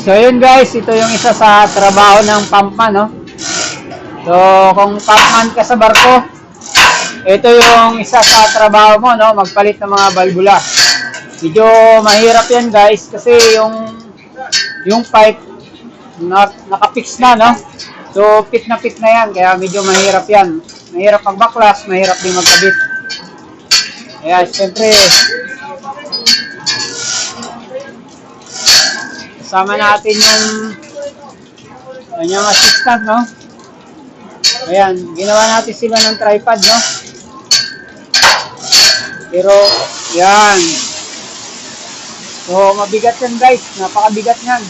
So yun guys, ito yung isa sa trabaho ng pumpman, no? So kung pumpman ka sa barko, ito yung isa sa trabaho mo, no? Magpalit ng mga balbula. Medyo mahirap yan guys kasi yung pipe nakapix na, no? So fit na yan, kaya medyo mahirap yan. Mahirap magbaklas, mahirap din magkabit. Kaya siyempre kasama natin yung kanyang assistant, no? Ayan, ginawa natin sila ng tripod, no? Pero, yan. So, mabigat yan guys. Napakabigat yan.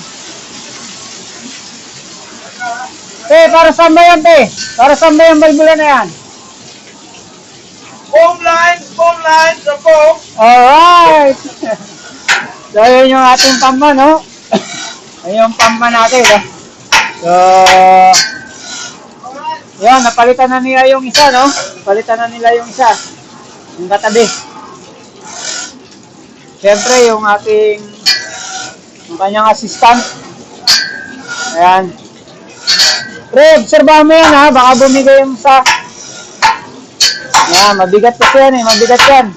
Para saan ba yan, te? Para saan ba yung balbula na yan? Foam line, the foam. Alright! So, yun yung ating pamba, no? Ayun yung pamba natin, no? So, yan, napalitan na nila yung isa, no? Napalitan na nila yung isa. Yung katabi. Siyempre, yung kanyang assistant. Ayan. Pre, obserbahan mo yan, ha? Baka bumigay yung isa. Ayan, mabigat kasi yan, eh. Mabigat yan.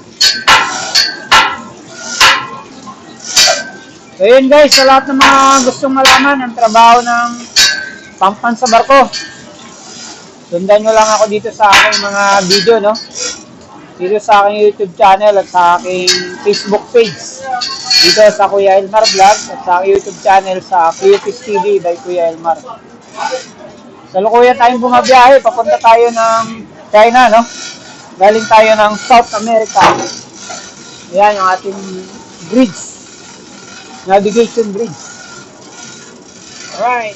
So yun guys, sa lahat ng mga gustong malaman ang trabaho ng pumpman sa barko, sundan nyo lang ako dito sa aking mga video, no? Dito sa aking YouTube channel at sa aking Facebook page. Dito sa Kuya Elmar Vlog at sa aking YouTube channel sa Creative TV by Kuya Elmar. Sa lukuyan tayong bumabiyahe, papunta tayo ng China, no? Galing tayo ng South America. Ayan yung ating bridge. Navigation bridge. Alright.